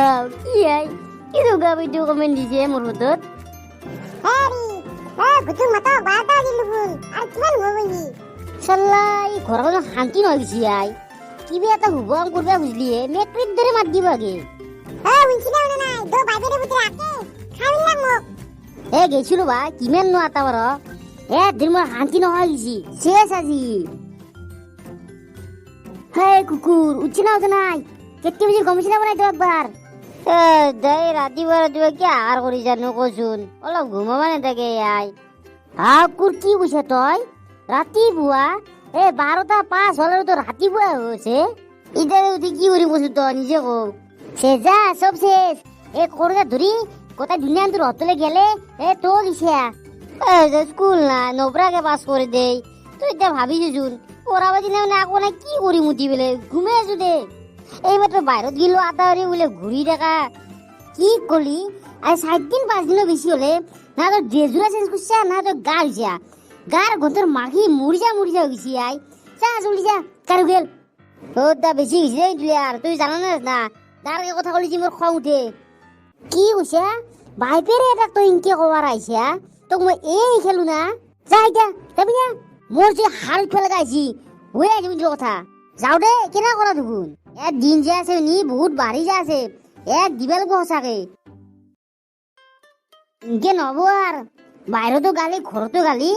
Wow, iya. Itu gak video komen di sini menurut. Heri, betul mata bata di lubul. Artiman ngomongin. Salai, korang hanti no gisi ay. Kibi ata hubang kurba bujliye. Metrit dere mat di bagi. Wincina una nai. Do baje de putra ake. Kawin lang mo. Gechulu ba? Kimen no ata baro. Dirmo hanti no gisi. Ses aji. Hey kukur, uchina utanai. Ketki bajir komisina banai to ekbar. Dai rati bara diba ki ar kori janu kosun. Ola ghuma mane থাকে ay. Kukur ki বুঝে তই? রাতি বুয়া 12টা 5 হলেও তো রাতি বুয়া হচ্ছে ইদারে তুই কি করি বসু তো নিজে কো সে যা সব শেষ করগা ধরি কোথায় দুনিয়া তোর হতলে গেলে তো গিয়া স্কুল না নোবরাকে পাস করে দেই তুই এটা ভাবি জুন ওরা দিনে না কোনা কি করি মুতি বলে ঘুমে আছো দে এইমাত্র বাইরত গিল আতারে বলে ঘুরি দেখা কি করলি আর 7 দিন 5 দিনও বেশি হলে না তো ড্রেসুরা চেঞ্জ করছে না তো গা হইছে গার গন্তর মাখি মুড়িজা গেছি আই যা চলি যা কারু গেল দা বেশি গেছি রে তুই আর তুই জানা না তার কথা কলি মোর খং উঠে কি কইছে বাইপের এটা তো ইনকে কবার আইছে তোক মই এই খেলু না যা এটা যাবি না মোর যে হাল ফেলে গাইছি ওই আইছি কথা যাও দে কেনা করা দুগুন এক দিন যে আছে নি বহুত বাড়ি যা আছে এক দিবেল গসাকে ইনকে নব আর বাইরে তো গালি ঘরতো গালি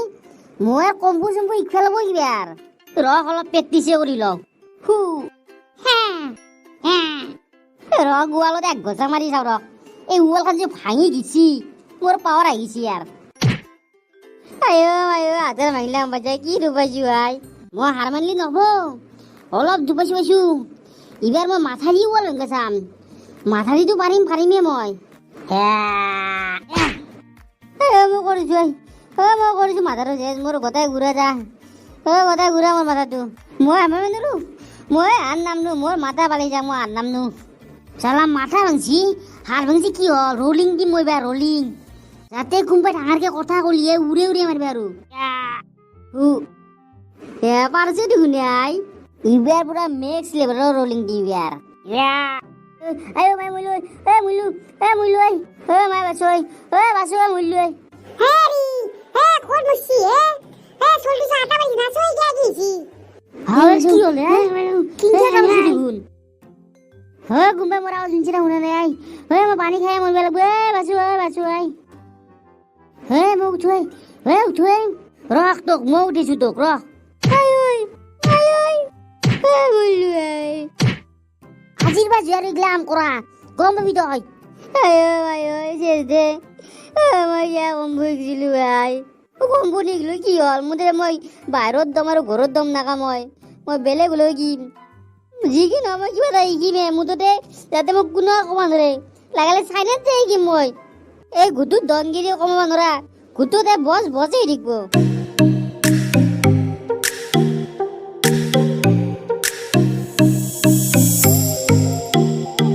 মই কম্পু চম্পু ইফালে বহিবি আর রক অলপ প্ৰেক্টিছে কৰি লওঁ গোৱালত এক গজা মাৰি চাওঁ ৰক এই উৱালখন যে ভাঙি গিছি মোৰ পাৱাৰ আহিছি আর আয়ো হাতের ভাঙিলাম বাজাই কি ডুবাইছো আই মই হার মানলি নহব অলপ ডুবাইছো এবার মই মাথা দি উৱাল ভাঙা চাম মাথা দিতো পাৰিমে মই মই কৰিছো মই কৰিছো মাথাটো যে মোৰ গোটাই ঘূৰা যা গোটাই ঘূৰা মোৰ মাথাটো মই আমাৰ মানলো মই আর নামনো মোর মাথা পালি যা মই আর নামনো চালা মাথা ভাঙছি হার ভাঙছি কি হল রোলিং দিম মই বা রোলিং যাতে কোনবাই ডাঙরকে কথা কলিয়ে উড়ে মারবে আৰু পারছে দেখুন আই ইবার পুরা মেক্স লেভেলের রোলিং দিম ইয়ার আয়ো মাই মুলু মুলু মাই বাসই মুলু হেরি কোন মুসি চল্লি আটা বাজি না সই গিয়া গিয়েছি কি হলে কি জায়গা বসে দেখুন গুম্বা মোরা শুনছি না শুনে নাই মই পানি খাই মরবে লাগবে বাসু মোক উঠুই রক তোক মই উঠিছো তোক রক আজির বাজু আর ইগলাম করা গম পাবি তো হয় শেষ দে মই গম ভুগছিলো ভাই গম নিগলো কি হল মুদে মই বাহিৰত দম আৰু ঘৰত দম নাকা মই বেলেগ লৈ কি যি কি নহয় মই কিবা এটা শিকিমে মুঠতে যাতে মোক কোনো কমা ধৰে লাগালে চাইনাতে শিকিম মই এই ঘুটুত দনগিৰি কমাব নোৱাৰা ঘুটুতে বজেই থাকিব